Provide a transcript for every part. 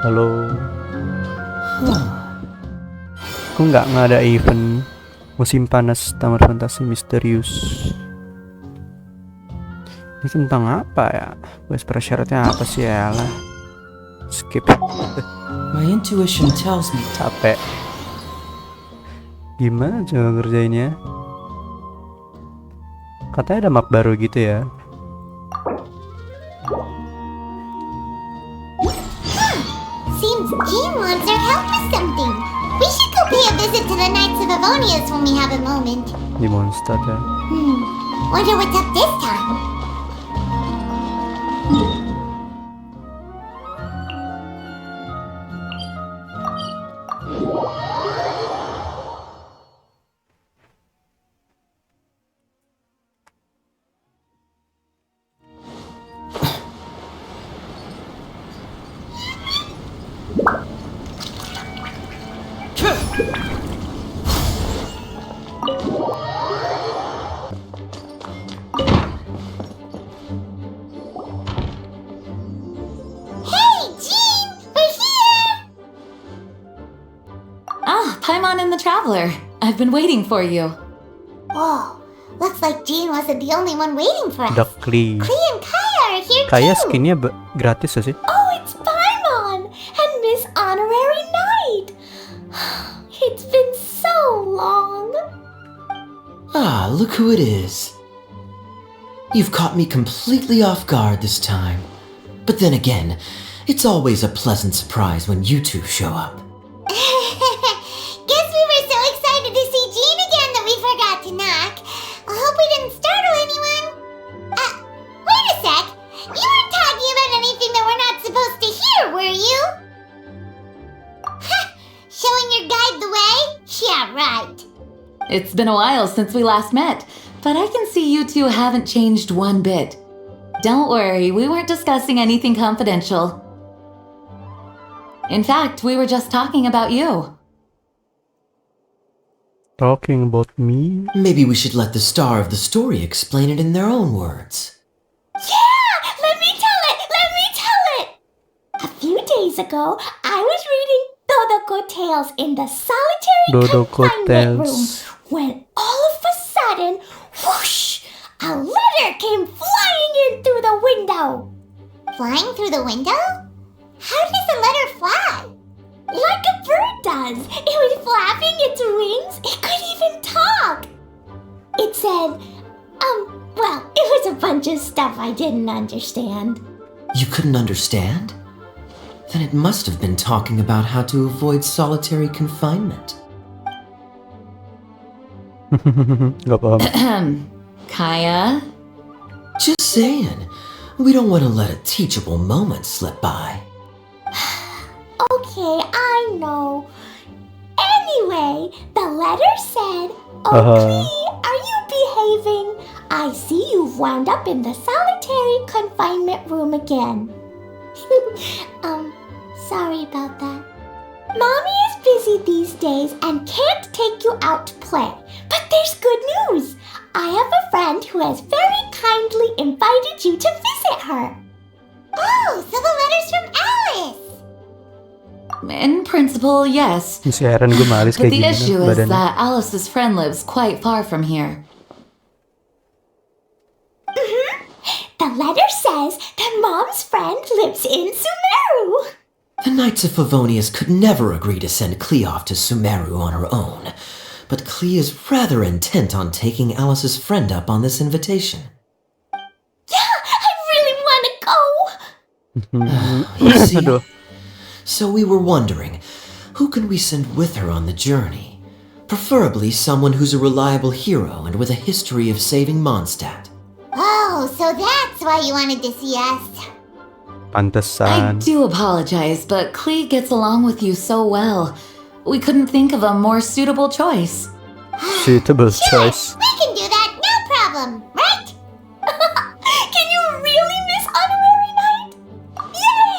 Halo. Aku nggak ada event musim panas Taman Fantasi Misterius. Ini tentang apa ya? Bahas prasyaratnya apa sih ya lah? Skip. My intuition tells me. Capek. Gimana cara ngerjainnya? Katanya ada map baru gitu ya. Seems Jean wants our help with something. We should go pay a visit to the Knights of Favonius when we have a moment. Di monster ya. Wonder what's up this time. Paimon and the Traveler. I've been waiting for you. Whoa, looks like Jean wasn't the only one waiting for us. Udah Klee. Klee and Kaya are here Kaya too. skinnya gratis ya sih? Oh, it's Paimon and Miss Honorary Knight. It's been so long. Ah, look who it is. You've caught me completely off guard this time. But then again, it's always a pleasant surprise when you two show up. Guess we were so excited to see Jean again that we forgot to knock. I hope we didn't startle anyone. Wait a sec. You weren't talking about anything that we're not supposed to hear, were you? Showing your guide the way? Yeah, right. It's been a while since we last met, but I can see you two haven't changed one bit. Don't worry, we weren't discussing anything confidential. In fact, we were just talking about you. Talking about me? Maybe we should let the star of the story explain it in their own words. Yeah! Let me tell it! A few days ago, I was reading Dodoko Tales in the solitary Dodoko confinement room Tales. when all of a sudden, whoosh! A letter came flying in through the window. Flying through the window? How does a letter fly? Like a bird does. It was flapping its wings. It could even talk. It said, well, it was a bunch of stuff I didn't understand. You couldn't understand? Then it must have been talking about how to avoid solitary confinement. Gak paham. Kaya? Just saying. We don't want to let a teachable moment slip by. Okay, I know. Anyway, the letter said, Uh-huh. Klee, are you behaving? I see you've wound up in the solitary confinement room again. Sorry about that. Mommy is busy these days and can't take you out to play. But there's good news. I have a friend who has very kindly invited you to visit her. Oh, so the letter's from Alice. In principle, yes. Masih heran gue malis But kayak the gini issue is badannya. that Alice's friend lives quite far from here. The letter says that Mom's friend lives in Sumeru. The Knights of Favonius could never agree to send Klee off to Sumeru on her own. But Klee is rather intent on taking Alice's friend up on this invitation. Yeah, I really want to go. You see? Aduh. So we were wondering, who can we send with her on the journey? Preferably someone who's a reliable hero and with a history of saving Mondstadt. Oh, so that's why you wanted to see us. I Pantesan. do apologize, but Klee gets along with you so well. We couldn't think of a more suitable choice. Suitable Sure, choice. we can do that, no problem, right? Can you really, Miss Honorary Knight? Yay!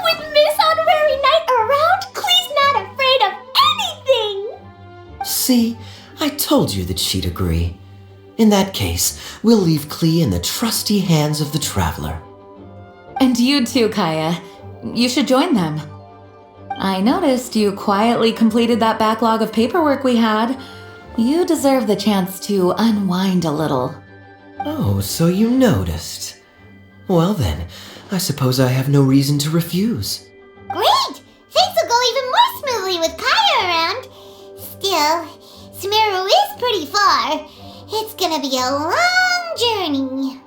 With Miss Honorary Knight around, Klee's not afraid of anything. See, I told you that she'd agree. In that case, we'll leave Klee in the trusty hands of the Traveler. And you too, Kaya. You should join them. I noticed you quietly completed that backlog of paperwork we had. You deserve the chance to unwind a little. Oh, so you noticed. Well then, I suppose I have no reason to refuse. Great! Things will go even more smoothly with Kaya around. Still, Sumeru is pretty far. It's gonna be a long journey.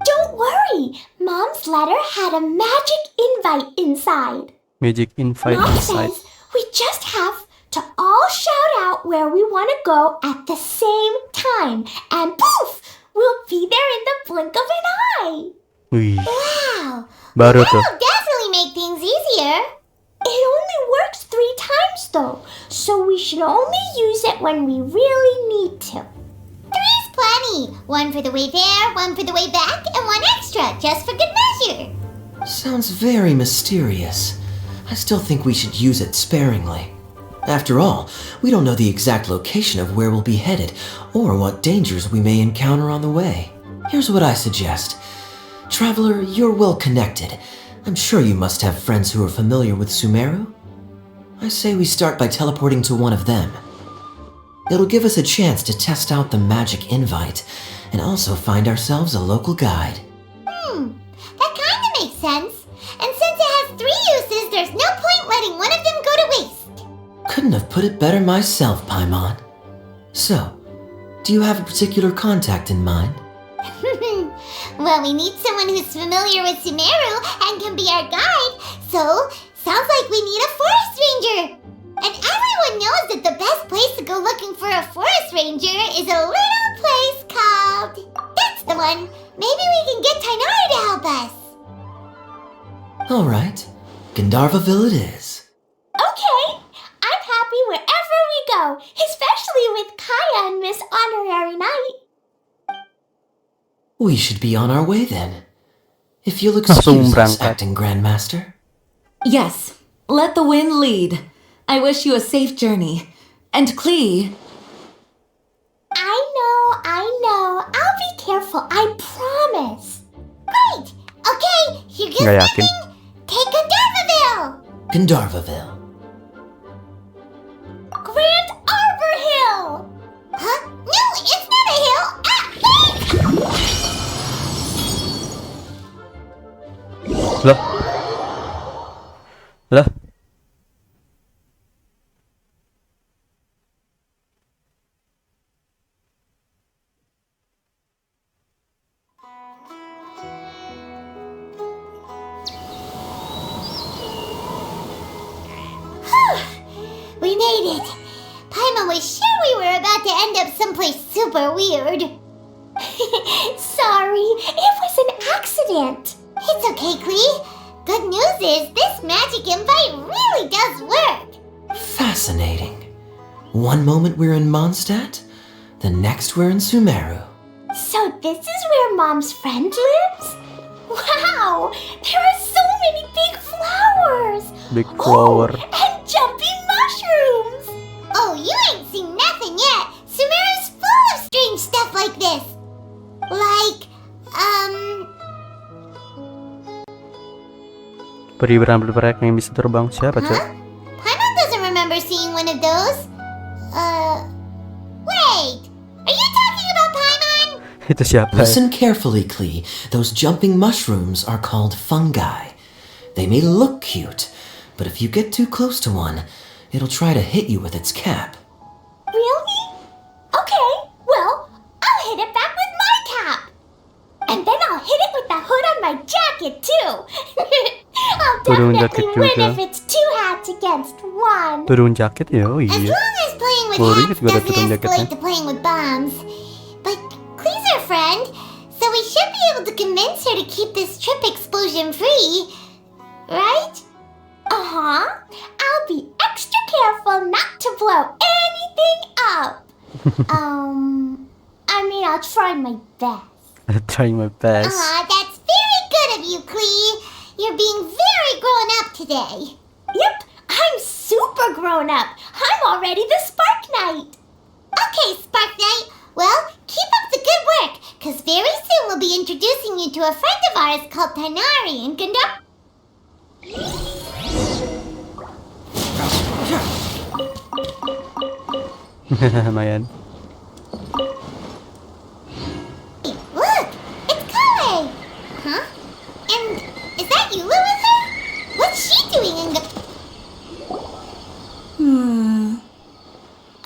Don't worry, Mom's letter had a magic invite inside. Magic invite Mom inside. says we just have to all shout out where we want to go at the same time, and poof, we'll be there in the blink of an eye. Wih, Wow! baru That tuh. will definitely make things easier. It only works 3 times though, so we should only use it when we really need to. 3's plenty. 1 for the way there, 1 for the way back, and 1 extra, just for good measure. Sounds very mysterious. I still think we should use it sparingly. After all, we don't know the exact location of where we'll be headed, or what dangers we may encounter on the way. Here's what I suggest. Traveler, you're well connected. I'm sure you must have friends who are familiar with Sumeru. I say we start by teleporting to one of them. It'll give us a chance to test out the magic invite, and also find ourselves a local guide. That kinda makes sense. And since it has 3 uses, there's no point letting one of them go to waste. Couldn't have put it better myself, Paimon. So, do you have a particular contact in mind? Well, we need someone who's familiar with Sumeru and can be our guide, so sounds like we need a forest ranger. And everyone knows that the best place to go looking for a forest ranger is a little place called... That's the one! Maybe we can get Tainari to help us. Alright, Gandharvaville it is. Okay, I'm happy wherever we go, especially with Kaya and Miss Honorary Knight. We should be on our way then. If you'll Langsung excuse us, berangkat. acting Grandmaster. Yes, let the wind lead. I wish you a safe journey. And Klee, I know. I'll be careful, I promise. Great! Okay, here goes Nggak yakin. nothing. Take Gandharvaville! Gandharvaville. Grand Arbor Hill! Huh? No, it's not a hill! Ah, hey! Lah. Lah. We made it! Paimon was sure we were about to end up someplace super weird. Sorry, it was an accident. It's okay, Klee. Good news is this magic invite really does work. Fascinating. One moment we're in Mondstadt, the next we're in Sumeru. So this is where Mom's friend lives? Wow, there are so many big flowers. Big flower. Oh, and jumping mushrooms. Oh, you ain't seen nothing yet. Sumeru's full of strange stuff like this. Like, Peri berambut berak yang bisa terbang. Siapa, Cok? huh? Paimon doesn't remember seeing one of those. Wait. Are you talking about Paimon? Itu siapa ya? Listen carefully, Klee. Those jumping mushrooms are called fungi. They may look cute, but if you get too close to one, it'll try to hit you with its cap. Really? Okay, well, I'll hit it back with my cap. And then I'll hit it with the hood on my jacket, too. I'll Turun definitely jaket win juga. if it's 2 hats against 1. Turun jaket ya? Oh As iya. long as playing with Baru hats ingat gua ada turun doesn't jaketnya. escalate to playing with bombs. But Klee's our friend, so we should be able to convince her to keep this trip explosion free. Right? Uh-huh. I'll be extra careful not to blow anything up. I'll try my best. I'm trying my best. Aw, that's very good of you, Klee. You're being very grown up today. Yep, I'm super grown up. I'm already the Spark Knight. Okay, Spark Knight. Well, keep up the good work, because very soon we'll be introducing you to a friend of ours called Tainari and Lumayan. Look, it's Kale! Huh? And is that Eula with her? What's she doing in the...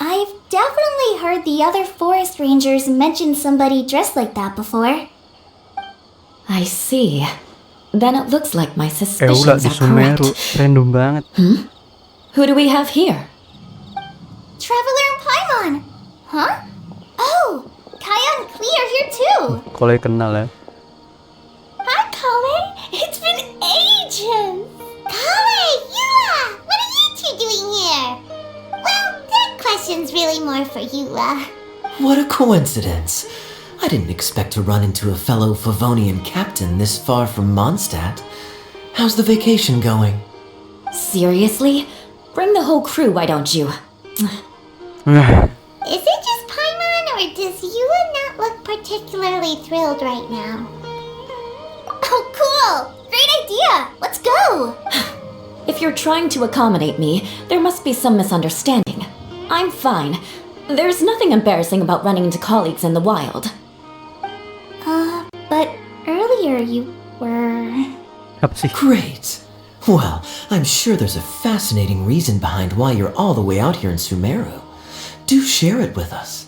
I've definitely heard the other forest rangers mention somebody dressed like that before. I see. Then it looks like my Eula suspicions di are Sumeru. correct. Random banget. Who do we have here? Traveler and Paimon! Huh? Oh, Kaya and Klee are here too! Kalau kenal ya. Hi, Kale! It's been ages! Kale, Eula! What are you two doing here? Well, that question's really more for Eula. What a coincidence. I didn't expect to run into a fellow Favonian captain this far from Mondstadt. How's the vacation going? Seriously? Bring the whole crew, why don't you? Is it just Paimon, or does Eula not look particularly thrilled right now? Oh, cool! Great idea! Let's go! If you're trying to accommodate me, there must be some misunderstanding. I'm fine. There's nothing embarrassing about running into colleagues in the wild. But earlier you were... Apa sih? Great. Well, I'm sure there's a fascinating reason behind why you're all the way out here in Sumeru. Do share it with us.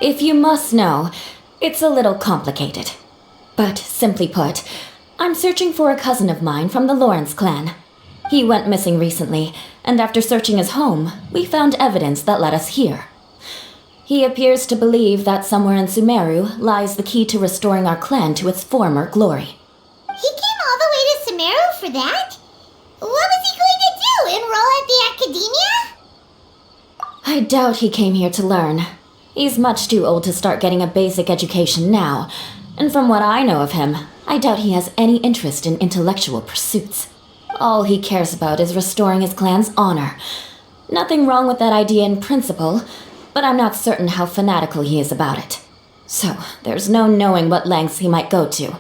If you must know, it's a little complicated. But simply put, I'm searching for a cousin of mine from the Lawrence clan. He went missing recently, and after searching his home, we found evidence that led us here. He appears to believe that somewhere in Sumeru lies the key to restoring our clan to its former glory. He came all the way to Sumeru for that? What was he going to do, enroll at the academia? I doubt he came here to learn. He's much too old to start getting a basic education now, and from what I know of him, I doubt he has any interest in intellectual pursuits. All he cares about is restoring his clan's honor. Nothing wrong with that idea in principle, but I'm not certain how fanatical he is about it. So, there's no knowing what lengths he might go to.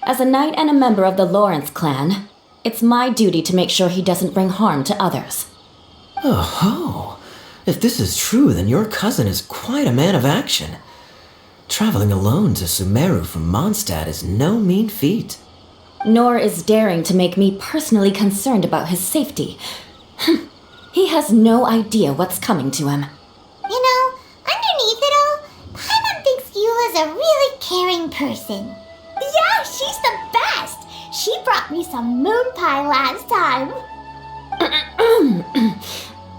As a knight and a member of the Lawrence clan, it's my duty to make sure he doesn't bring harm to others. Oh, if this is true, then your cousin is quite a man of action. Traveling alone to Sumeru from Mondstadt is no mean feat. Nor is daring to make me personally concerned about his safety. He has no idea what's coming to him. You know, underneath it all, Paimon thinks Eula's a really caring person. Yeah, she's the best! She brought me some moon pie last time.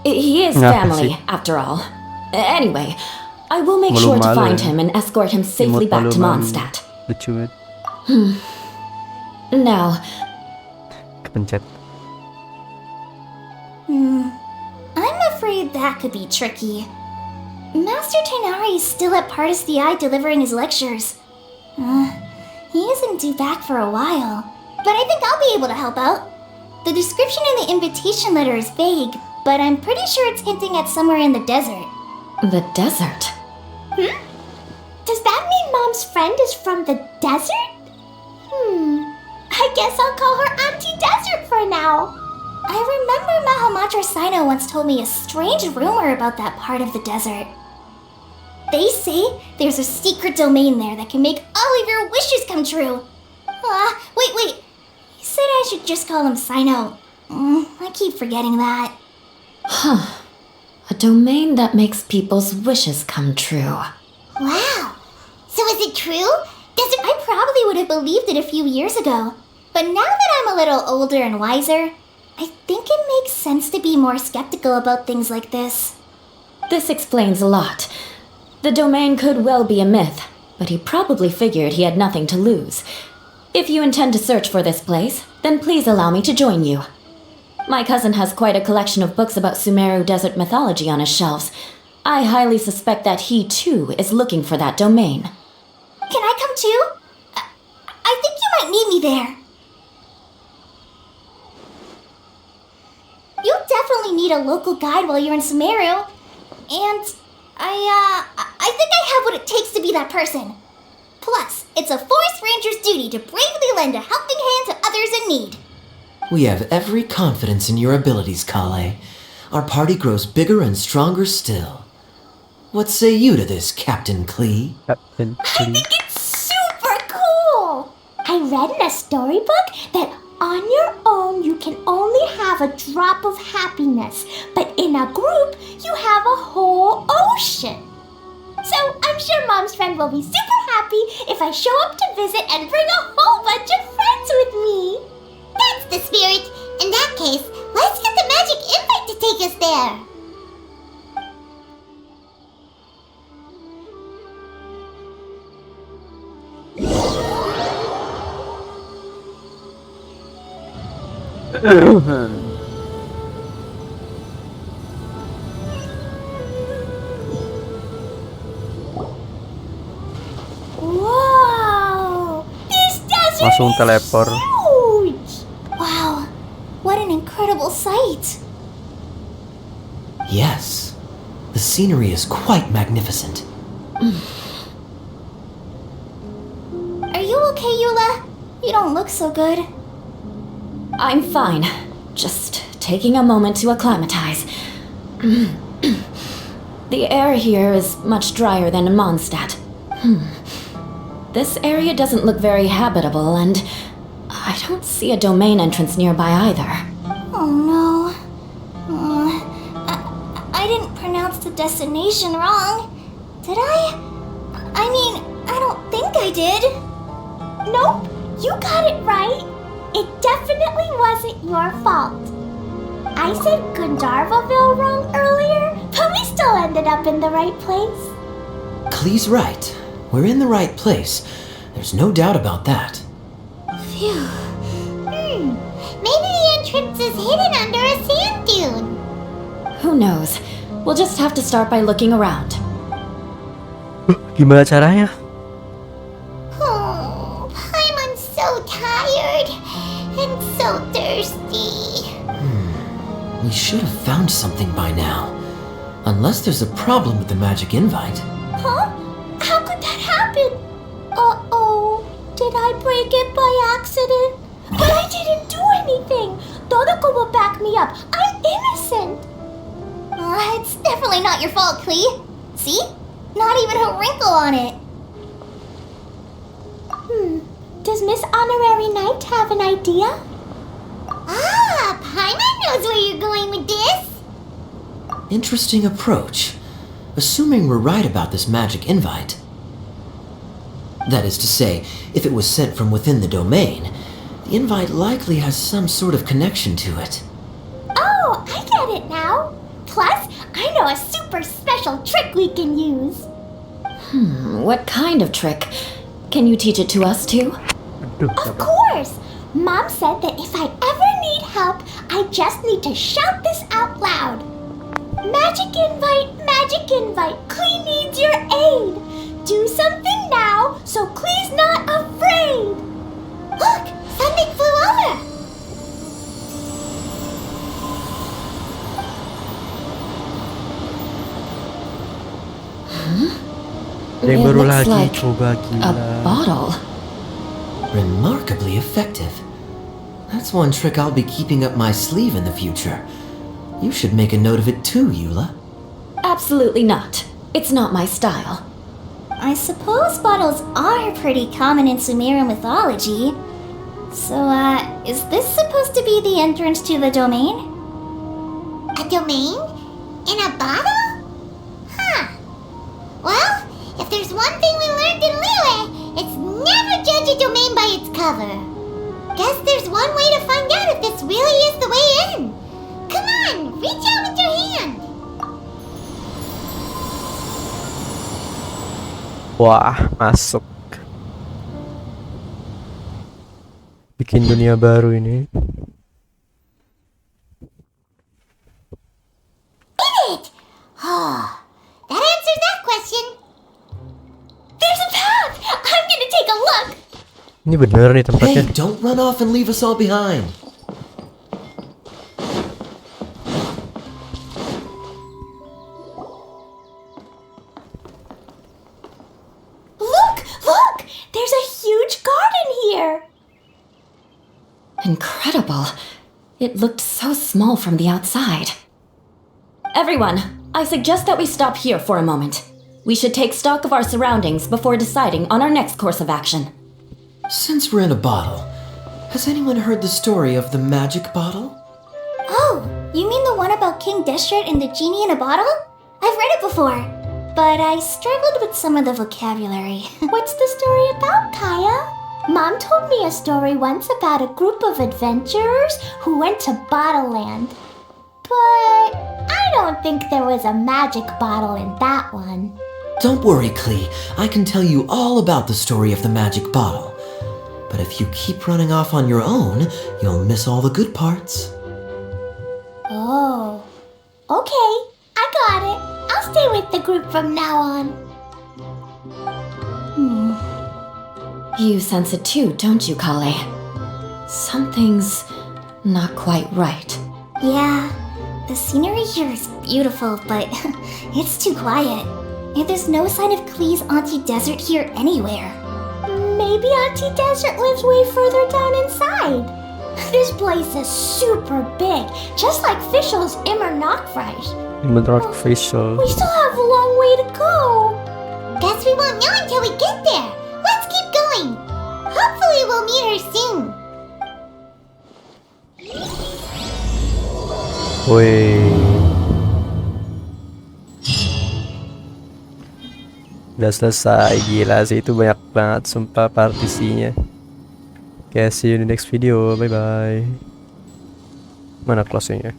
He is Ngapa family, sih? after all. Anyway, I will make sure to Malu-malu find ya. him and escort him safely Imut back to malu-malu. Mondstadt. Lucu banget. Now, Kepencet. I'm afraid that could be tricky. Master Tighnari is still at Pardis the Eye delivering his lectures. He isn't due back for a while. But I think I'll be able to help out. The description in the invitation letter is vague, but I'm pretty sure it's hinting at somewhere in the desert. the desert. Does that mean Mom's friend is from the desert? I guess I'll call her Auntie Desert for now. I remember Mahamatra Sino once told me a strange rumor about that part of the desert. They say there's a secret domain there that can make all of your wishes come true. Wait. He said I should just call him Sino. I keep forgetting that. A domain that makes people's wishes come true. Wow. So is it true? I probably would have believed it a few years ago. But now that I'm a little older and wiser, I think it makes sense to be more skeptical about things like this. This explains a lot. The domain could well be a myth, but he probably figured he had nothing to lose. If you intend to search for this place, then please allow me to join you. My cousin has quite a collection of books about Sumeru desert mythology on his shelves. I highly suspect that he, too, is looking for that domain. Can I come too? I think you might need me there. You'll definitely need a local guide while you're in Sumeru. And I think I have what it takes to be that person. Plus, it's a forest ranger's duty to bravely lend a helping hand to others in need. We have every confidence in your abilities, Kale. Our party grows bigger and stronger still. What say you to this, Captain Klee? Captain I Klee. think it's super cool! I read in a storybook that on your own you can only have a drop of happiness, but in a group you have a whole ocean. So I'm sure Mom's friend will be super happy if I show up to visit and bring a whole bunch of friends with me. That's the spirit. In that case, let's get the magic invite to take us there. Whoa! This desert Langsung is teleport. huge! Wow, what an incredible sight! Yes, the scenery is quite magnificent. Are you okay, Eula? You don't look so good. I'm fine. Just taking a moment to acclimatize. The air here is much drier than in Mondstadt. This area doesn't look very habitable, and I don't see a domain entrance nearby either. Oh no. I didn't pronounce the destination wrong. Did I? I mean, I don't think I did. Nope, you got it right. It definitely wasn't your fault. I said Gandharvaville wrong earlier, but we still ended up in the right place. Klee's right. We're in the right place. There's no doubt about that. Phew. Maybe the entrance is hidden under a sand dune. Who knows? We'll just have to start by looking around. Gimana caranya? Oh, Paimon's so tired and so thirsty. We should have found something by now. Unless there's a problem with the magic invite. Huh? How could that happen? Uh-oh. Did I break it by accident? But I didn't do anything. Todoko will back me up. I'm innocent. It's definitely not your fault, Klee. See? Not even a wrinkle on it. Does Miss Honorary Knight have an idea? Ah, Paimon knows where you're going with this. Interesting approach. Assuming we're right about this magic invite. That is to say, if it was sent from within the domain, the invite likely has some sort of connection to it. Oh, I get it now. Plus, I know a super special trick we can use. What kind of trick? Can you teach it to us too? Aduh, Of course! Mom said that if I ever need help, I just need to shout this out loud. Magic invite, Klee needs your aid. Do something now so Klee's not afraid. Look, something flew over. Ada yang It baru looks lagi, like coba a gila. bottle. Remarkably effective. That's one trick I'll be keeping up my sleeve in the future. You should make a note of it too, Eula. Absolutely not. It's not my style. I suppose bottles are pretty common in Sumerian mythology. So, is this supposed to be the entrance to the domain? A domain? In a bottle? Huh. Well, if there's one thing we learned in Liyue, it's never judge a domain by its cover. Guess there's one way to find out if this really is the way in. Come on, reach out with your hand. Wah, masuk. Bikin dunia baru ini. It! Oh, that answers that question. There's a path! I'm gonna take a look! Ini bener nih tempatnya. Hey, don't run off and leave us all behind. Look! There's a huge garden here! Incredible. It looked so small from the outside. Everyone, I suggest that we stop here for a moment. We should take stock of our surroundings before deciding on our next course of action. Since we're in a bottle, has anyone heard the story of the magic bottle? Oh, you mean the one about King Deshret and the genie in a bottle? I've read it before, but I struggled with some of the vocabulary. What's the story about, Kaya? Mom told me a story once about a group of adventurers who went to Bottle Land. But I don't think there was a magic bottle in that one. Don't worry, Klee. I can tell you all about the story of the magic bottle. But if you keep running off on your own, you'll miss all the good parts. Oh, okay. I got it. I'll stay with the group from now on. You sense it too, don't you, Kale? Something's not quite right. Yeah, the scenery here is beautiful, but it's too quiet. And there's no sign of Klee's Auntie Desert here anywhere. Maybe Auntie Desert lives way further down inside. This place is super big, just like Fischl's Immer Nachtreich. We still have a long way to go. Guess we won't know until we get there. Let's keep going. Hopefully we'll meet her soon. Wih. Udah selesai, gila sih itu banyak banget sumpah partisinya. Okay, see you in the next video. Bye bye. Mana closingnya?